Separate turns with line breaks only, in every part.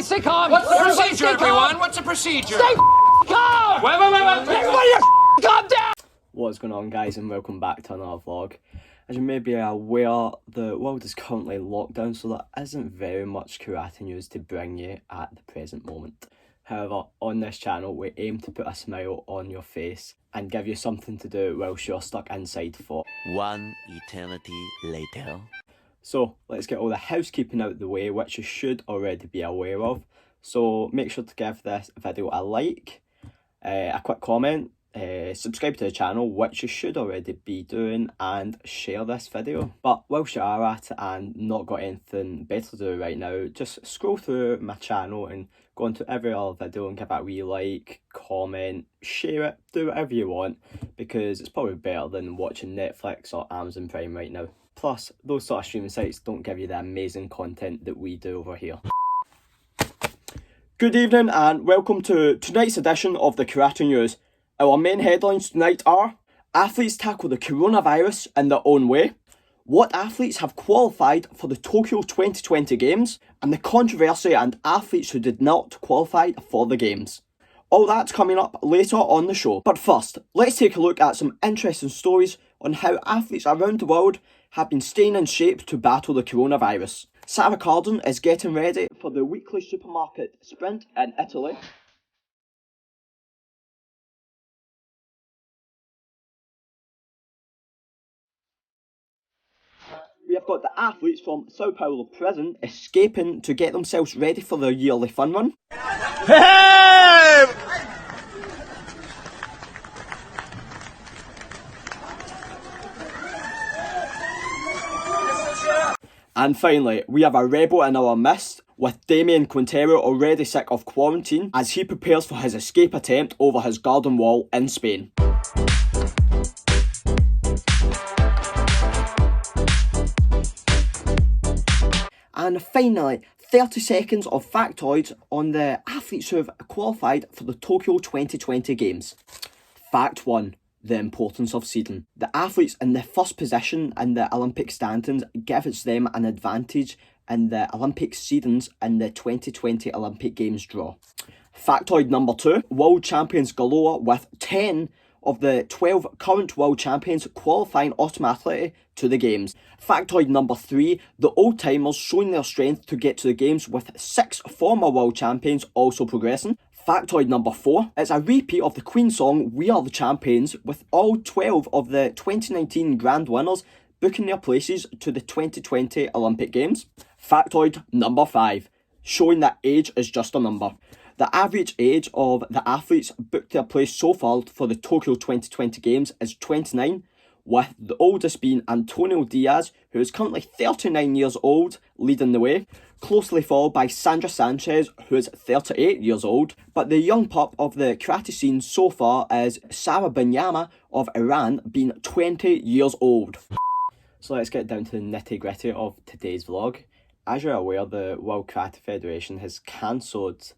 stay calm.
What's the
Everybody
procedure,
stay calm.
everyone? What's the procedure?
Stay calm.
Wait.
Everybody calm down.
What's going on, guys, and welcome back to another vlog. As you may be aware, the world is currently locked down, so there isn't very much karate news to bring you at the present moment. However, on this channel, we aim to put a smile on your face and give you something to do whilst you're stuck inside for
one eternity later.
So let's get all the housekeeping out of the way, which you should already be aware of. So make sure to give this video a like, a quick comment, subscribe to the channel, which you should already be doing, and share this video. But whilst you are at it and not got anything better to do right now, just scroll through my channel and go into every other video and give it a wee like, comment, share it, do whatever you want, because it's probably better than watching Netflix or Amazon Prime right now. Plus, those sort of streaming sites don't give you the amazing content that we do over here. Good evening and welcome to tonight's edition of the Karate News. Our main headlines tonight are: athletes tackle the coronavirus in their own way, what athletes have qualified for the Tokyo 2020 Games, and the controversy and athletes who did not qualify for the Games. All that's coming up later on the show. But first, let's take a look at some interesting stories on how athletes around the world have been staying in shape to battle the coronavirus. Sarah Cardon is getting ready for the weekly supermarket sprint in Italy. We have got the athletes from Sao Paulo prison escaping to get themselves ready for their yearly fun run.
Hey!
And finally, we have a rebel in our midst, with Damian Quintero already sick of quarantine as he prepares for his escape attempt over his garden wall in Spain. And finally, 30 seconds of factoids on the athletes who have qualified for the Tokyo 2020 Games. Fact 1. The importance of seeding. The athletes in the first position in the Olympic standings gives them an advantage in the Olympic seedings in the 2020 Olympic Games draw. Factoid number 2. World champions galore, with 10 of the 12 current world champions qualifying automatically to the Games. Factoid number 3. The old-timers showing their strength to get to the Games, with 6 former world champions also progressing. Factoid number 4, it's a repeat of the Queen song We Are the Champions, with all 12 of the 2019 grand winners booking their places to the 2020 Olympic Games. Factoid number 5, showing that age is just a number. The average age of the athletes booked their place so far for the Tokyo 2020 Games is 29, with the oldest being Antonio Diaz, who is currently 39 years old, leading the way, closely followed by Sandra Sanchez, who is 38 years old. But the young pup of the karate scene so far is Sarah Banyama of Iran, being 20 years old. So let's get down to the nitty gritty of today's vlog. As you're aware, the World Karate Federation has cancelled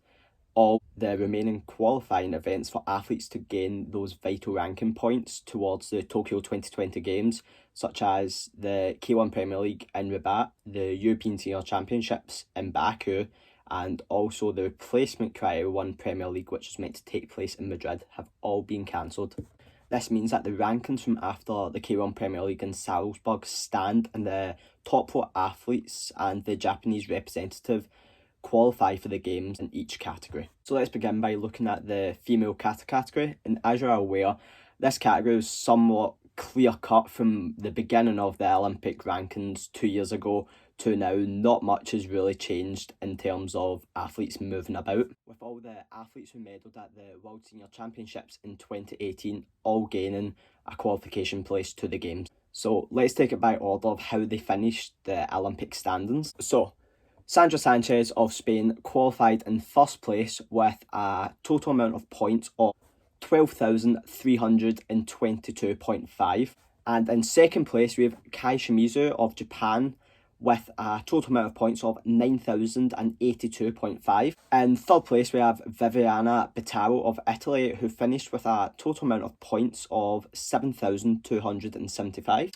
all the remaining qualifying events for athletes to gain those vital ranking points towards the Tokyo 2020 Games, such as the K1 Premier League in Rabat, the European Senior Championships in Baku, and also the replacement Karate 1 Premier League, which was meant to take place in Madrid, have all been cancelled. This means that the rankings from after the K1 Premier League in Salzburg stand, and the top 4 athletes and the Japanese representative qualify for the Games in each category. So let's begin by looking at the female kata category, and as you're aware, this category is somewhat clear cut from the beginning of the Olympic rankings 2 years ago to now. Not much has really changed in terms of athletes moving about, with all the athletes who medalled at the World Senior Championships in 2018 all gaining a qualification place to the Games. So let's take it by order of how they finished the Olympic standings. So Sandra Sanchez of Spain qualified in first place with a total amount of points of 12,322.5. And in second place we have Kai Shimizu of Japan with a total amount of points of 9,082.5. In third place we have Viviana Bitaro of Italy, who finished with a total amount of points of 7,275.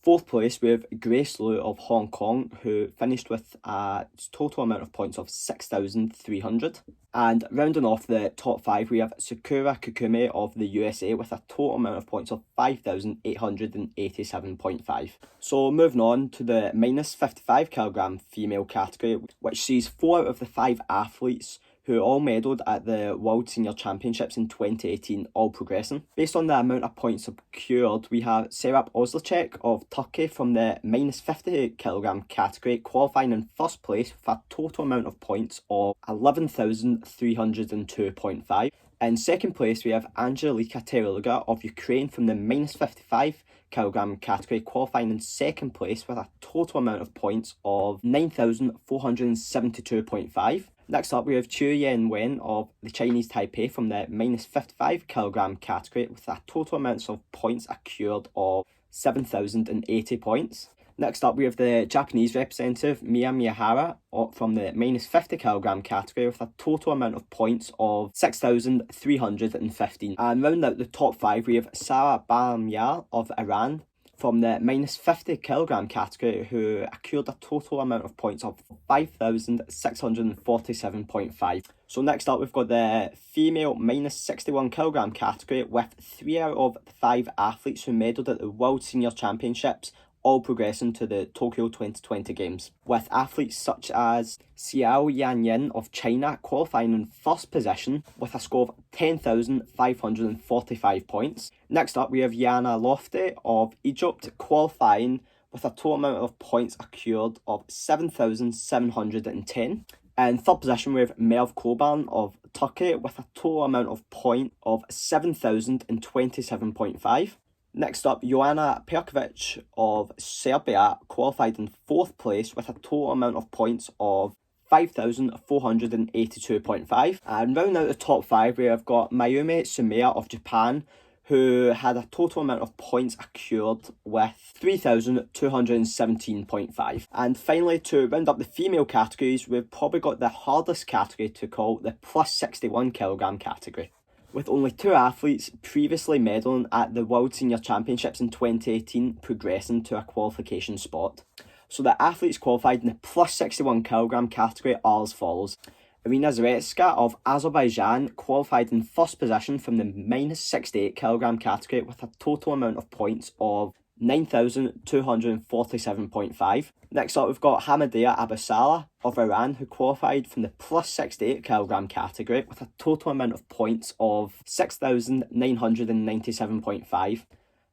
Fourth place, we have Grace Liu of Hong Kong, who finished with a total amount of points of 6,300. And rounding off the top 5, we have Sakura Kikume of the USA with a total amount of points of 5,887.5. So moving on to the minus 55 kilogram female category, which sees 4 out of the 5 athletes who all medalled at the World Senior Championships in 2018, all progressing. Based on the amount of points secured, we have Serap Ozlacek of Turkey from the minus 50 kilogram category, qualifying in first place with a total amount of points of 11,302.5. In second place, we have Angelika Teriliga of Ukraine from the minus 55 kilogram category, qualifying in second place with a total amount of points of 9,472.5. Next up, we have Chu Yen Wen of the Chinese Taipei from the minus 55 kilogram category with a total amount of points accrued of 7,080 points. Next up, we have the Japanese representative Miya Miyahara from the minus 50 kilogram category with a total amount of points of 6,315. And rounding out the top 5, we have Sarah Bahamyar of Iran from the minus 50 kilogram category, who accrued a total amount of points of 5,647.5. So next up, we've got the female minus 61 kilogram category with 3 out of 5 athletes who medalled at the World Senior Championships, all progressing to the Tokyo 2020 Games, with athletes such as Xiao Yanyin of China qualifying in first position with a score of 10,545 points. Next up, we have Yana Lofty of Egypt qualifying with a total amount of points accrued of 7,710. And third position, we have Merve Koban of Turkey with a total amount of point of 7,027.5. Next up, Joanna Perkovic of Serbia qualified in fourth place with a total amount of points of 5,482.5. And rounding out the top 5, we have got Mayumi Sumiya of Japan, who had a total amount of points accrued with 3,217.5. And finally, to round up the female categories, we've probably got the hardest category to call the plus 61 kilogram category, with only 2 athletes previously medaling at the World Senior Championships in 2018 progressing to a qualification spot. So the athletes qualified in the plus 61 kilogram category are as follows. Irina Zaretska of Azerbaijan qualified in first position from the minus 68 kilogram category with a total amount of points of 9,247.5. Next up, we've got Hamidia Abasala of Iran, who qualified from the plus 68 kilogram category with a total amount of points of 6,997.5.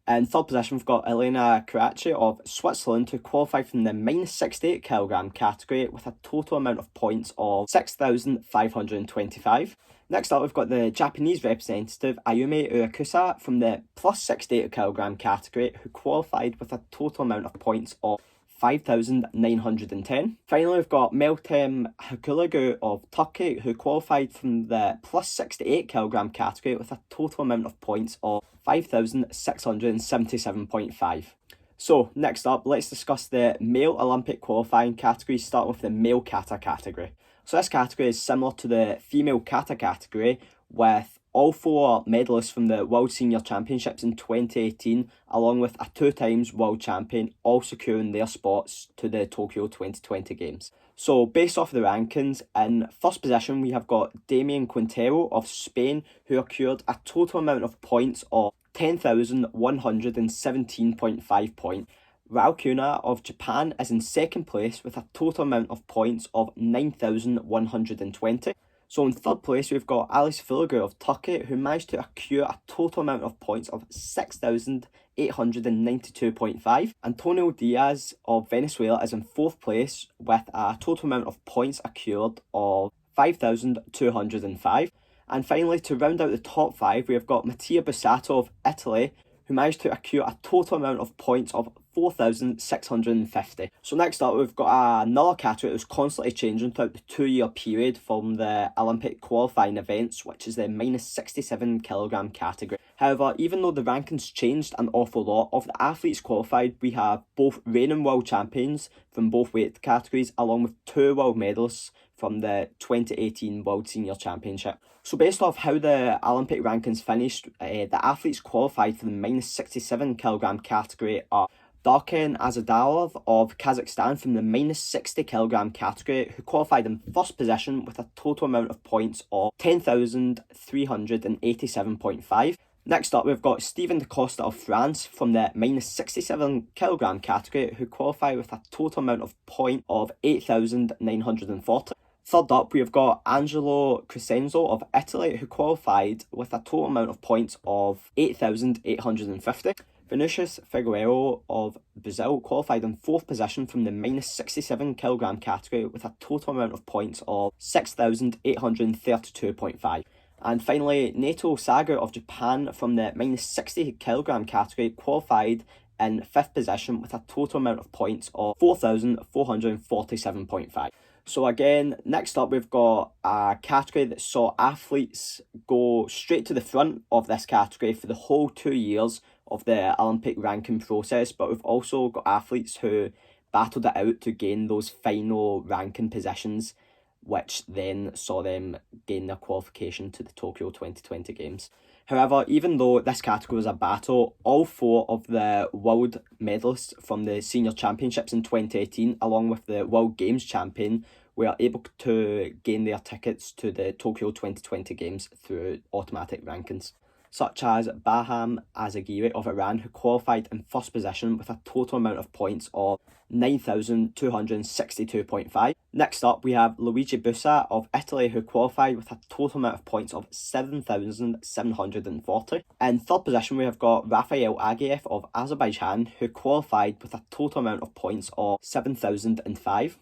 In third position, we've got Elena Karachi of Switzerland, who qualified from the minus 68 kilogram category with a total amount of points of 6,525. Next up, we've got the Japanese representative Ayumi Urakusa from the plus 68 kilogram category, who qualified with a total amount of points of 5,910. Finally, we've got Meltem Hakulagu of Turkey, who qualified from the plus 68 kilogram category with a total amount of points of 5,677.5. So, next up, let's discuss the male Olympic qualifying category, starting with the male kata category. So this category is similar to the female kata category, with all 4 medalists from the World Senior Championships in 2018, along with a 2 times world champion, all securing their spots to the Tokyo 2020 Games. So based off the rankings, in first position we have got Damien Quintero of Spain, who accrued a total amount of points of 10,117.5 points. Rao Kuna of Japan is in second place with a total amount of points of 9,120. So in third place, we've got Alice Filigu of Turkey, who managed to accrue a total amount of points of 6,892.5. Antonio Diaz of Venezuela is in fourth place with a total amount of points accrued of 5,205. And finally, to round out the top 5, we have got Mattia Bussato of Italy, who managed to accrue a total amount of points of 4,650. So next up, we've got another category that was constantly changing throughout the 2-year period from the Olympic qualifying events, which is the minus 67 kilogram category. However, even though the rankings changed an awful lot, of the athletes qualified, we have both reigning world champions from both weight categories, along with 2 world medalists from the 2018 World Senior Championship. So based off how the Olympic rankings finished, the athletes qualified for the minus 67 kilogram category are Darken Azadalov of Kazakhstan from the minus 60 kilogram category, who qualified in first position with a total amount of points of 10,387.5. Next up, we've got Stephen da Costa of France from the minus 67 kilogram category, who qualified with a total amount of point of 8,940. Third up, we've got Angelo Crescenzo of Italy, who qualified with a total amount of points of 8,850. Vinicius Figueiredo of Brazil qualified in fourth position from the minus 67 kilogram category with a total amount of points of 6,832.5. And finally, Nato Saga of Japan from the minus 60 kilogram category qualified in fifth position with a total amount of points of 4,447.5. So again, next up we've got a category that saw athletes go straight to the front of this category for the whole 2 years of the Olympic ranking process, but we've also got athletes who battled it out to gain those final ranking positions, which then saw them gain their qualification to the Tokyo 2020 Games. However, even though this category was a battle, all four of the world medalists from the Senior Championships in 2018, along with the World Games champion, were able to gain their tickets to the Tokyo 2020 Games through automatic rankings, such as Bahram Azagiri of Iran, who qualified in first position with a total amount of points of 9,262.5. Next up, we have Luigi Bussa of Italy, who qualified with a total amount of points of 7,740. In third position, we have got Rafael Agiev of Azerbaijan, who qualified with a total amount of points of 7,005.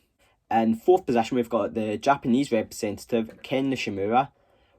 In fourth position, we've got the Japanese representative Ken Nishimura,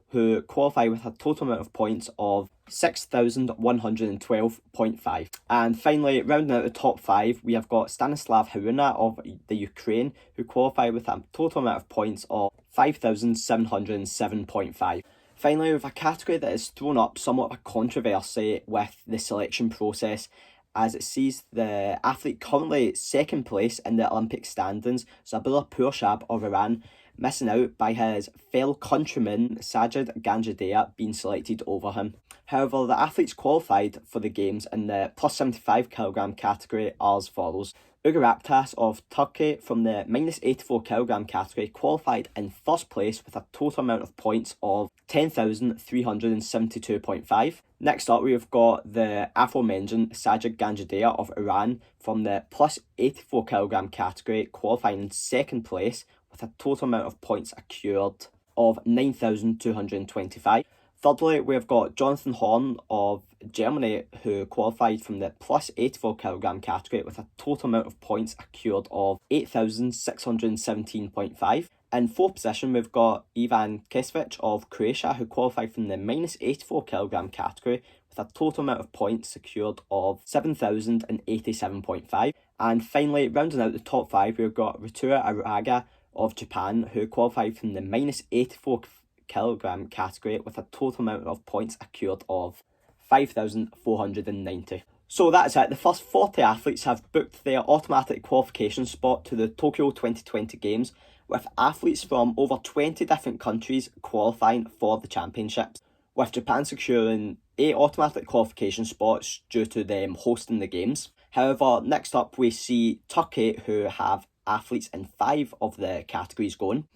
who qualified with a total amount of points of 6,112.5. And finally, rounding out the top five, we have got Stanislav Haruna of the Ukraine, who qualified with a total amount of points of 5,707.5. Finally, we have a category that has thrown up somewhat of a controversy with the selection process, as it sees the athlete currently second place in the Olympic standings, Zabullah Purshab of Iran, missing out by his fellow countryman Sajid Ganjadeh being selected over him. However, the athletes qualified for the Games in the plus 75 kilogram category are as follows. Ugur Aktas of Turkey from the minus 84 kilogram category qualified in first place with a total amount of points of 10,372.5. Next up, we've got the aforementioned Sajid Ganjadeh of Iran from the plus 84 kilogram category qualifying in second place with a total amount of points accrued of 9,225. Thirdly, we've got Jonathan Horn of Germany, who qualified from the plus 84 kilogram category with a total amount of points accrued of 8,617.5. In fourth position, we've got Ivan Kesvic of Croatia, who qualified from the minus 84 kilogram category with a total amount of points secured of 7,087.5. And finally, rounding out the top five, we've got Ritua Araga of Japan, who qualified from the minus 84 kilogram category with a total amount of points accrued of 5,490. So that's it. The first 40 athletes have booked their automatic qualification spot to the Tokyo 2020 Games, with athletes from over 20 different countries qualifying for the championships, with Japan securing 8 automatic qualification spots due to them hosting the Games. However, next up we see Turkey, who have athletes in 5 of the categories going.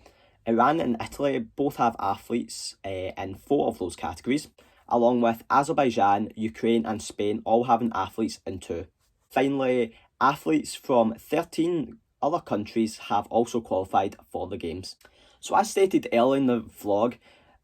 Iran and Italy both have athletes in 4 of those categories, along with Azerbaijan, Ukraine and Spain all having athletes in 2. Finally, athletes from 13 other countries have also qualified for the Games. So as stated earlier in the vlog,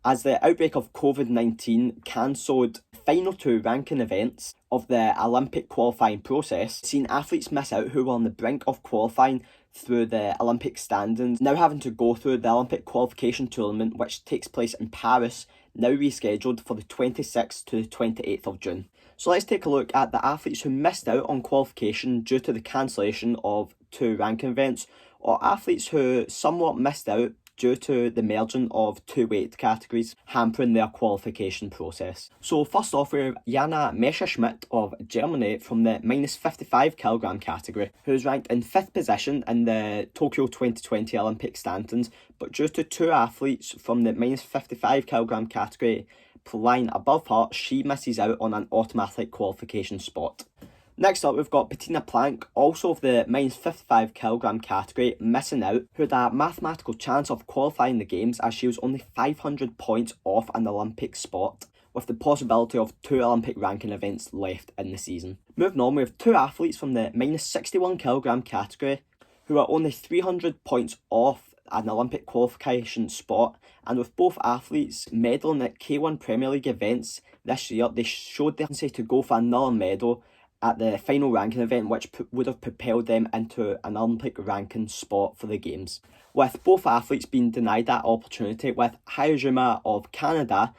as the outbreak of COVID-19 cancelled final 2 ranking events of the Olympic qualifying process, seen athletes miss out who were on the brink of qualifying through the Olympic standings, now having to go through the Olympic qualification tournament, which takes place in Paris, now rescheduled for the 26th to the 28th of June. So let's take a look at the athletes who missed out on qualification due to the cancellation of 2 ranking events, or athletes who somewhat missed out due to the merging of 2 weight categories, hampering their qualification process. So first off, we have Jana Messerschmidt of Germany from the minus 55 kilogram category, who's ranked in 5th position in the Tokyo 2020 Olympic standings, but due to 2 athletes from the minus 55 kilogram category line above her, she misses out on an automatic qualification spot. Next up, we've got Bettina Plank, also of the minus 55kg category, missing out, who had a mathematical chance of qualifying the games as she was only 500 points off an Olympic spot, with the possibility of 2 Olympic ranking events left in the season. Moving on, we have 2 athletes from the minus 61kg category, who are only 300 points off an Olympic qualification spot, and with both athletes medaling at K1 Premier League events this year, they showed their tendency to go for another medal at the final ranking event, which would have propelled them into an Olympic ranking spot for the games. With both athletes being denied that opportunity, with Hayajima of Canada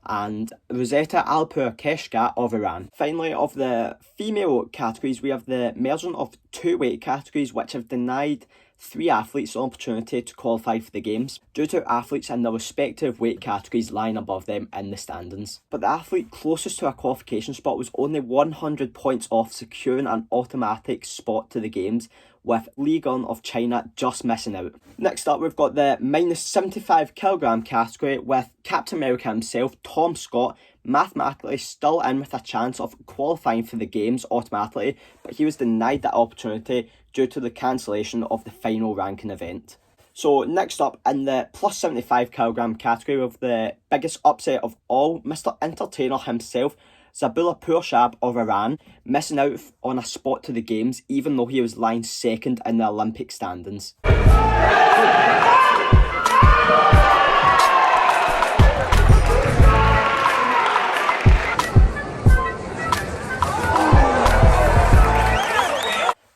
and Rosetta Alpur-Keshka of Iran. Finally, of the female categories, we have the merging of 2 weight categories which have denied 3 athletes the opportunity to qualify for the games due to athletes in their respective weight categories lying above them in the standings. But the athlete closest to a qualification spot was only 100 points off securing an automatic spot to the games, with Li Gun of China just missing out. Next up, we've got the minus 75kg category, with Captain America himself, Tom Scott, mathematically still in with a chance of qualifying for the games automatically, but he was denied that opportunity due to the cancellation of the final ranking event. So next up, in the plus 75kg category, of the biggest upset of all, Mr. Entertainer himself, Zabula Purshab of Iran, missing out on a spot to the games even though he was lying second in the Olympic standings.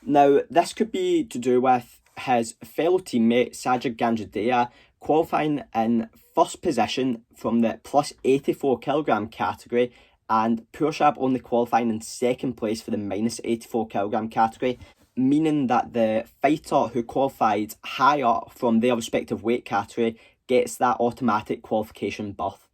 Now, this could be to do with his fellow teammate Sajid Ganjadea qualifying in first position from the plus 84kg category, and Purshab only qualifying in second place for the minus 84kg category, meaning that the fighter who qualified higher from their respective weight category gets that automatic qualification berth.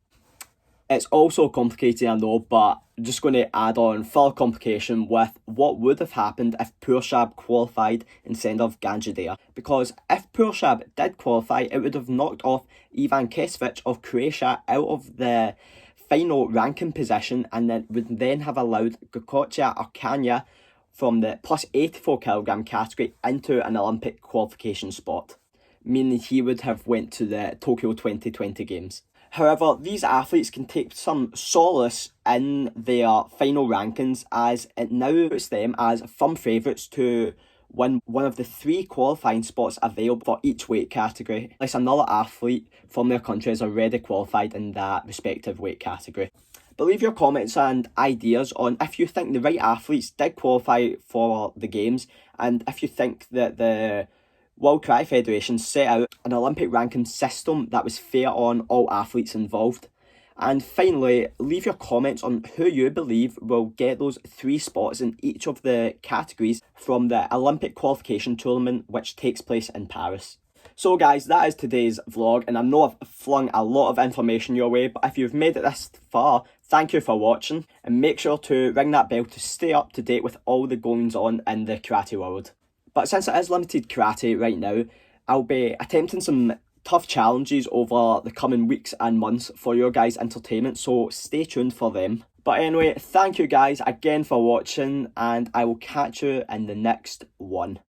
It's also complicated, I know, but I'm just going to add on further complication with what would have happened if Purshab qualified instead of Ganjadea. Because if Purshab did qualify, it would have knocked off Ivan Kesvic of Croatia out of the final ranking position, and then would then have allowed Gokocha Arcania from the plus 84kg category into an Olympic qualification spot, meaning he would have went to the Tokyo 2020 games. However, these athletes can take some solace in their final rankings, as it now puts them as firm favourites to win one of the 3 qualifying spots available for each weight category, unless another athlete from their country is already qualified in that respective weight category. But leave your comments and ideas on if you think the right athletes did qualify for the games, and if you think that the World Karate Federation set out an Olympic ranking system that was fair on all athletes involved. And finally, leave your comments on who you believe will get those 3 spots in each of the categories from the Olympic qualification tournament, which takes place in Paris. So guys, that is today's vlog, and I know I've flung a lot of information your way, but if you've made it this far, thank you for watching, and make sure to ring that bell to stay up to date with all the goings on in the karate world. But since it is limited karate right now, I'll be attempting some tough challenges over the coming weeks and months for your guys' entertainment, so stay tuned for them. But anyway, thank you guys again for watching, and I will catch you in the next one.